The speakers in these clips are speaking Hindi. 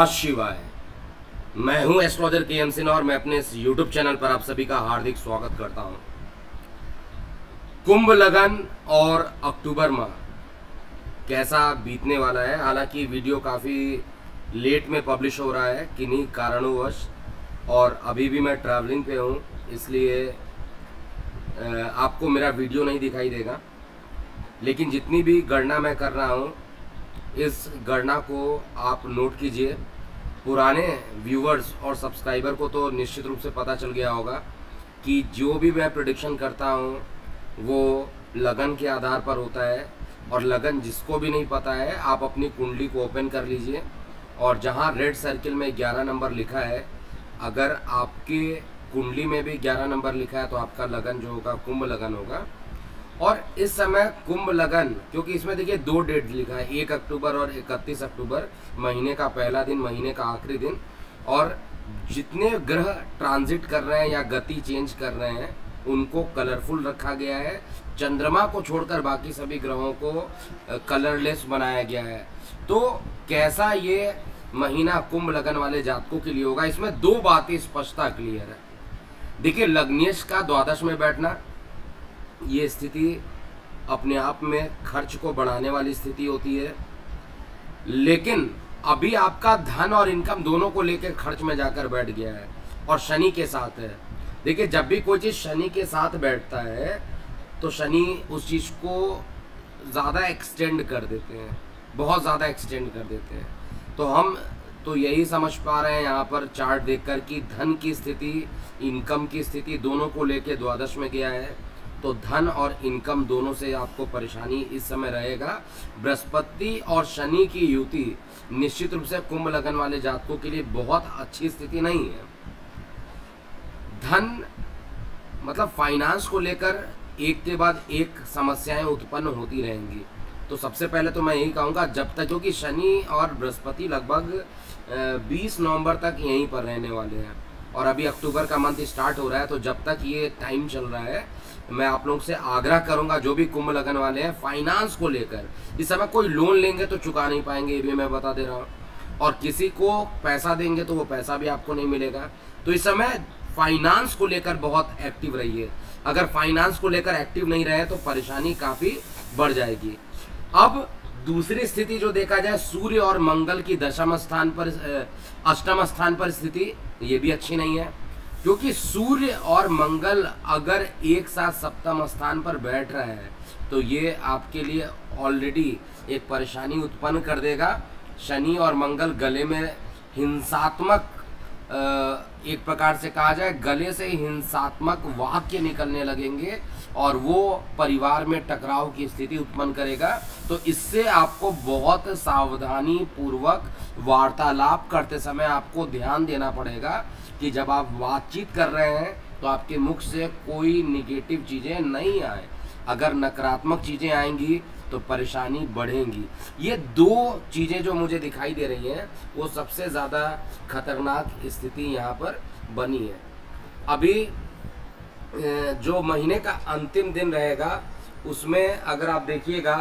नमः शिवाय। मैं हूं एस्ट्रोलॉजर के सिन्हा और मैं अपने इस YouTube चैनल पर आप सभी का हार्दिक स्वागत करता हूं। कुंभ लगन और अक्टूबर माह कैसा बीतने वाला है। हालांकि वीडियो काफ़ी लेट में पब्लिश हो रहा है किन्हीं कारणोंवश, और अभी भी मैं ट्रैवलिंग पे हूं, इसलिए आपको मेरा वीडियो नहीं दिखाई देगा। लेकिन जितनी भी गणना मैं कर रहा हूं, इस गणना को आप नोट कीजिए। पुराने व्यूवर्स और सब्सक्राइबर को तो निश्चित रूप से पता चल गया होगा कि जो भी मैं प्रेडिक्शन करता हूं वो लगन के आधार पर होता है। और लगन जिसको भी नहीं पता है, आप अपनी कुंडली को ओपन कर लीजिए और जहां रेड सर्किल में 11 नंबर लिखा है, अगर आपके कुंडली में भी 11 नंबर लिखा है तो आपका लगन जो होगा कुंभ लगन होगा। और इस समय कुंभ लगन, क्योंकि इसमें देखिए 2 डेट लिखा है, 1 अक्टूबर और 31 अक्टूबर, महीने का पहला दिन, महीने का आखिरी दिन। और जितने ग्रह ट्रांजिट कर रहे हैं या गति चेंज कर रहे हैं उनको कलरफुल रखा गया है। चंद्रमा को छोड़कर बाकी सभी ग्रहों को कलरलेस बनाया गया है। तो कैसा ये महीना कुंभ लगन वाले जातकों के लिए होगा, इसमें 2 बातें स्पष्टता क्लियर है। देखिए, लग्नेश का द्वादश में बैठना, ये स्थिति अपने आप में खर्च को बढ़ाने वाली स्थिति होती है, लेकिन अभी आपका धन और इनकम दोनों को लेकर खर्च में जाकर बैठ गया है और शनि के साथ है। देखिए, जब भी कोई चीज़ शनि के साथ बैठता है तो शनि उस चीज़ को ज़्यादा एक्सटेंड कर देते हैं, बहुत ज़्यादा एक्सटेंड कर देते हैं। तो हम तो यही समझ पा रहे हैं यहाँ पर चार्ट देखकर कि धन की स्थिति, इनकम की स्थिति दोनों को लेकर द्वादश में गया है। तो धन और इनकम दोनों से आपको परेशानी इस समय रहेगा। बृहस्पति और शनि की युति निश्चित रूप से कुंभ लगन वाले जातकों के लिए बहुत अच्छी स्थिति नहीं है। धन मतलब फाइनेंस को लेकर एक के बाद एक समस्याएं उत्पन्न होती रहेंगी। तो सबसे पहले तो मैं यही कहूँगा, जब तक, क्योंकि शनि और बृहस्पति लगभग 20 नवंबर तक यहीं पर रहने वाले हैं और अभी अक्टूबर का मंथ स्टार्ट हो रहा है। तो जब तक ये टाइम चल रहा है, मैं आप लोगों से आग्रह करूंगा, जो भी कुंभ लगन वाले हैं, फाइनेंस को लेकर इस समय कोई लोन लेंगे तो चुका नहीं पाएंगे, ये भी मैं बता दे रहा हूँ। और किसी को पैसा देंगे तो वो पैसा भी आपको नहीं मिलेगा। तो इस समय फाइनेंस को लेकर बहुत एक्टिव रहिए। अगर फाइनेंस को लेकर एक्टिव नहीं रहे तो परेशानी काफ़ी बढ़ जाएगी। अब दूसरी स्थिति जो देखा जाए, सूर्य और मंगल की दशम स्थान पर, अष्टम स्थान पर स्थिति, ये भी अच्छी नहीं है। क्योंकि सूर्य और मंगल अगर एक साथ सप्तम स्थान पर बैठ रहा है तो ये आपके लिए ऑलरेडी एक परेशानी उत्पन्न कर देगा। शनि और मंगल गले में हिंसात्मक, एक प्रकार से कहा जाए, गले से हिंसात्मक वाक्य निकलने लगेंगे और वो परिवार में टकराव की स्थिति उत्पन्न करेगा। तो इससे आपको बहुत सावधानी पूर्वक वार्तालाप करते समय आपको ध्यान देना पड़ेगा कि जब आप बातचीत कर रहे हैं तो आपके मुख से कोई निगेटिव चीज़ें नहीं आए। अगर नकारात्मक चीज़ें आएंगी तो परेशानी बढ़ेंगी। ये 2 चीज़ें जो मुझे दिखाई दे रही हैं वो सबसे ज़्यादा खतरनाक स्थिति यहाँ पर बनी है। अभी जो महीने का अंतिम दिन रहेगा उसमें अगर आप देखिएगा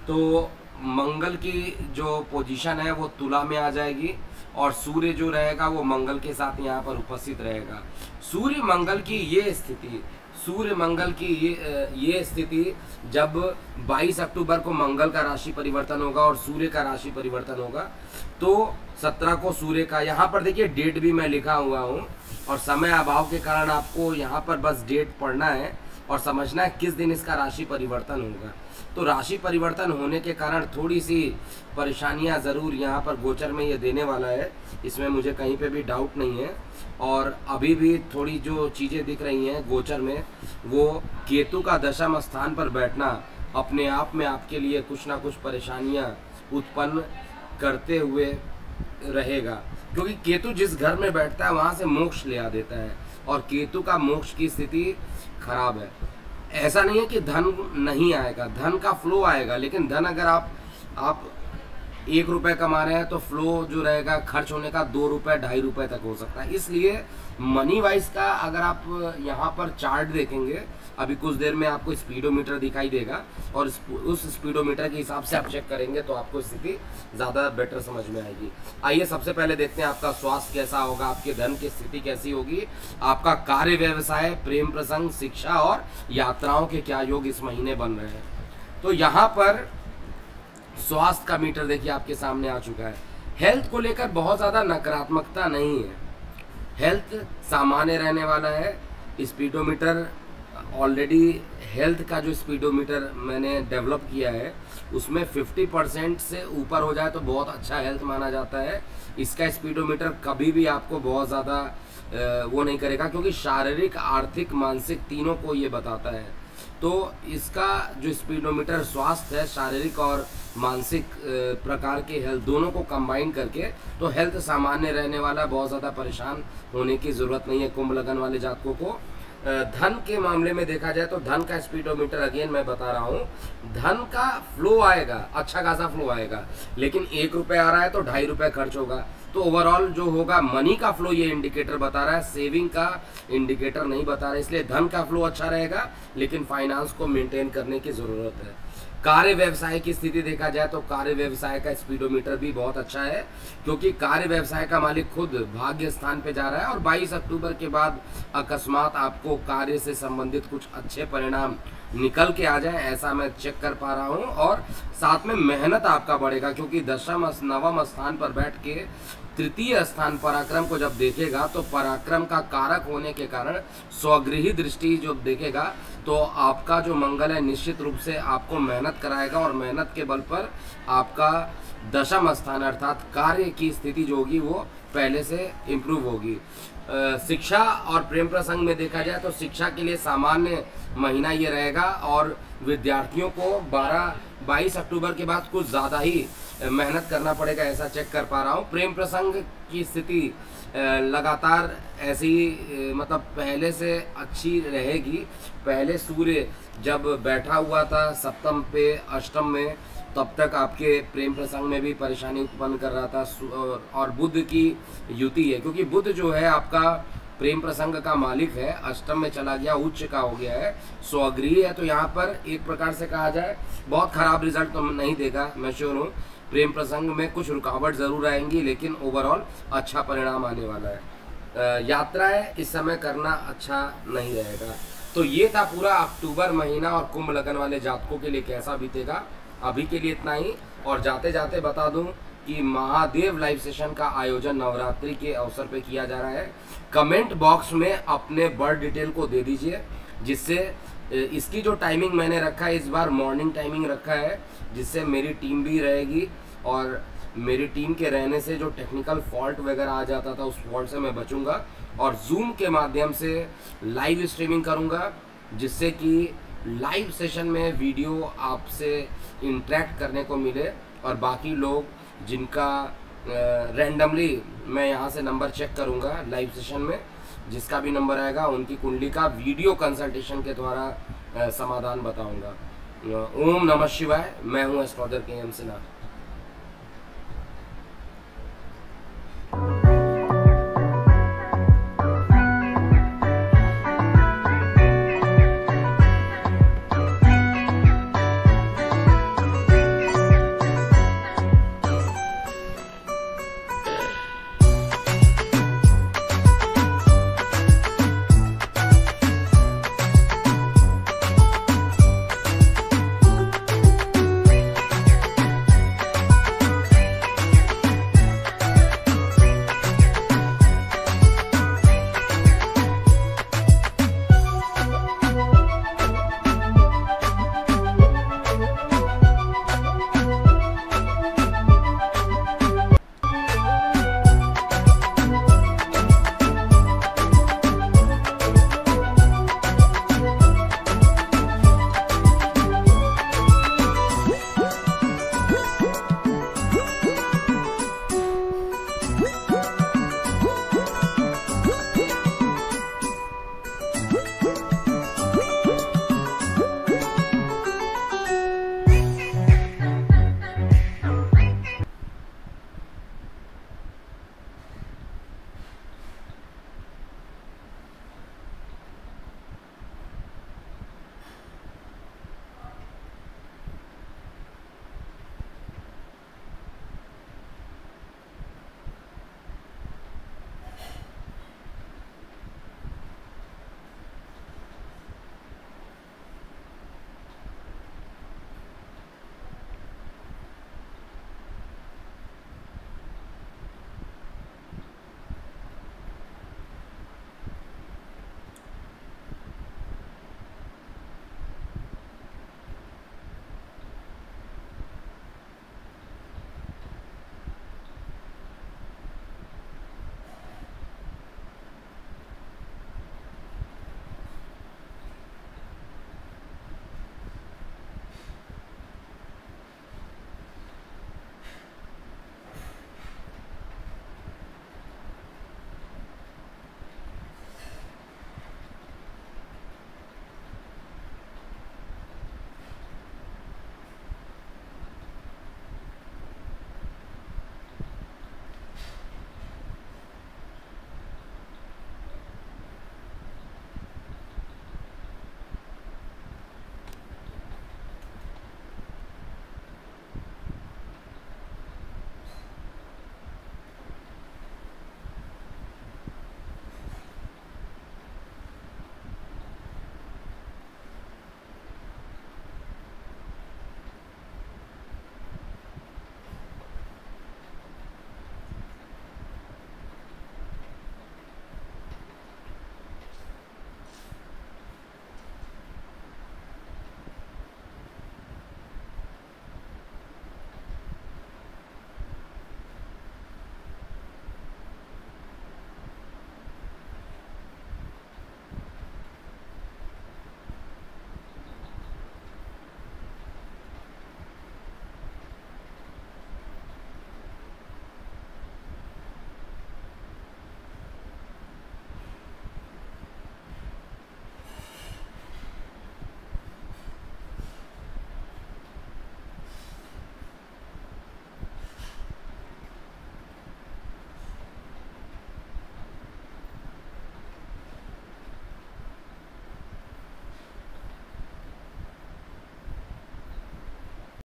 तो मंगल की जो पोजीशन है वो तुला में आ जाएगी और सूर्य जो रहेगा वो मंगल के साथ यहाँ पर उपस्थित रहेगा। सूर्य मंगल की ये स्थिति, सूर्य मंगल की ये स्थिति जब 22 अक्टूबर को मंगल का राशि परिवर्तन होगा और सूर्य का राशि परिवर्तन होगा, तो 17 को सूर्य का, यहाँ पर देखिए डेट भी मैं लिखा हुआ हूँ और समय अभाव के कारण आपको यहाँ पर बस डेट पढ़ना है और समझना है किस दिन इसका राशि परिवर्तन होगा। तो राशि परिवर्तन होने के कारण थोड़ी सी परेशानियां ज़रूर यहाँ पर गोचर में ये देने वाला है, इसमें मुझे कहीं पे भी डाउट नहीं है। और अभी भी थोड़ी जो चीज़ें दिख रही हैं गोचर में, वो केतु का दशम स्थान पर बैठना अपने आप में आपके लिए कुछ ना कुछ परेशानियाँ उत्पन्न करते हुए रहेगा। क्योंकि केतु जिस घर में बैठता है वहाँ से मोक्ष ले आ देता है और केतु का मोक्ष की स्थिति खराब है। ऐसा नहीं है कि धन नहीं आएगा, धन का फ्लो आएगा, लेकिन धन अगर आप 1 रुपये कमा रहे हैं तो फ्लो जो रहेगा खर्च होने का 2 रुपये 2.5 रुपये तक हो सकता है। इसलिए मनी वाइज का अगर आप यहाँ पर चार्ट देखेंगे, अभी कुछ देर में आपको स्पीडोमीटर दिखाई देगा और उस स्पीडोमीटर के हिसाब से आप चेक करेंगे तो आपको स्थिति ज़्यादा बेटर समझ में आएगी। आइए सबसे पहले देखते हैं आपका स्वास्थ्य कैसा होगा, आपके धन की स्थिति कैसी होगी, आपका कार्य व्यवसाय, प्रेम प्रसंग, शिक्षा और यात्राओं के क्या योग इस महीने बन रहे हैं। तो यहाँ पर स्वास्थ्य का मीटर देखिए आपके सामने आ चुका है। हेल्थ को लेकर बहुत ज़्यादा नकारात्मकता नहीं है, हेल्थ सामान्य रहने वाला है। स्पीडोमीटर ऑलरेडी हेल्थ का जो स्पीडोमीटर मैंने डेवलप किया है उसमें 50% से ऊपर हो जाए तो बहुत अच्छा हेल्थ माना जाता है। इसका स्पीडोमीटर कभी भी आपको बहुत ज़्यादा वो नहीं करेगा, क्योंकि शारीरिक, आर्थिक, मानसिक तीनों को ये बताता है। तो इसका जो स्पीडोमीटर स्वास्थ्य है, शारीरिक और मानसिक प्रकार के हेल्थ दोनों को कंबाइन करके, तो हेल्थ सामान्य रहने वाला, बहुत ज़्यादा परेशान होने की ज़रूरत नहीं है कुंभ लगन वाले जातकों को। धन के मामले में देखा जाए तो धन का स्पीडोमीटर अगेन मैं बता रहा हूँ, धन का फ्लो आएगा, अच्छा खासा फ्लो आएगा, लेकिन 1 रुपये आ रहा है तो 2.5 रुपये खर्च होगा। तो ओवरऑल जो होगा मनी का फ्लो ये इंडिकेटर बता रहा है, सेविंग का इंडिकेटर नहीं बता रहा है। इसलिए धन का फ्लो अच्छा रहेगा, लेकिन फाइनेंस को मेंटेन करने की ज़रूरत है। कार्य व्यवसाय की स्थिति देखा जाए तो कार्य व्यवसाय का स्पीडोमीटर भी बहुत अच्छा है, क्योंकि कार्य व्यवसाय का मालिक खुद भाग्य स्थान पे जा रहा है और 22 अक्टूबर के बाद अकस्मात आपको कार्य से संबंधित कुछ अच्छे परिणाम निकल के आ जाए, ऐसा मैं चेक कर पा रहा हूँ। और साथ में मेहनत आपका बढ़ेगा, क्योंकि दशम नवम स्थान पर बैठ के तृतीय स्थान पराक्रम को जब देखेगा तो पराक्रम का कारक होने के कारण स्वगृही दृष्टि जो देखेगा तो आपका जो मंगल है निश्चित रूप से आपको मेहनत कराएगा और मेहनत के बल पर आपका दशम स्थान अर्थात कार्य की स्थिति जो होगी वो पहले से इम्प्रूव होगी। शिक्षा और प्रेम प्रसंग में देखा जाए तो शिक्षा के लिए सामान्य महीना ये रहेगा और विद्यार्थियों को 22 अक्टूबर के बाद कुछ ज़्यादा ही मेहनत करना पड़ेगा, ऐसा चेक कर पा रहा हूँ। प्रेम प्रसंग की स्थिति लगातार ऐसी मतलब पहले से अच्छी रहेगी। पहले सूर्य जब बैठा हुआ था सप्तम पे अष्टम में, तब तक आपके प्रेम प्रसंग में भी परेशानी उत्पन्न कर रहा था। और बुध की युति है, क्योंकि बुध जो है आपका प्रेम प्रसंग का मालिक है, अष्टम में चला गया, उच्च का हो गया है, स्वगृही है। तो यहाँ पर एक प्रकार से कहा जाए बहुत खराब रिजल्ट तो नहीं देगा, मैं श्योर हूँ। प्रेम प्रसंग में कुछ रुकावट ज़रूर आएंगी, लेकिन ओवरऑल अच्छा परिणाम आने वाला है। यात्राएं इस समय करना अच्छा नहीं रहेगा। तो ये था पूरा अक्टूबर महीना और कुंभ लगन वाले जातकों के लिए कैसा बीतेगा। अभी के लिए इतना ही, और जाते जाते बता दूं कि महादेव लाइव सेशन का आयोजन नवरात्रि के अवसर पे किया जा रहा है। कमेंट बॉक्स में अपने बर्थ डिटेल को दे दीजिए, जिससे इसकी जो टाइमिंग मैंने रखा है इस बार मॉर्निंग टाइमिंग रखा है, जिससे मेरी टीम भी रहेगी और मेरी टीम के रहने से जो टेक्निकल फॉल्ट वगैरह आ जाता था उस फॉल्ट से मैं बचूंगा। और जूम के माध्यम से लाइव स्ट्रीमिंग करूंगा, जिससे कि लाइव सेशन में वीडियो आपसे इंटरेक्ट करने को मिले और बाकी लोग जिनका रैंडमली मैं यहाँ से नंबर चेक करूँगा लाइव सेशन में, जिसका भी नंबर आएगा उनकी कुंडली का वीडियो कंसल्टेशन के द्वारा समाधान बताऊँगा। ओम नमः शिवाय। मैं हूँ एस्ट्रोलजर KM सिन्हा।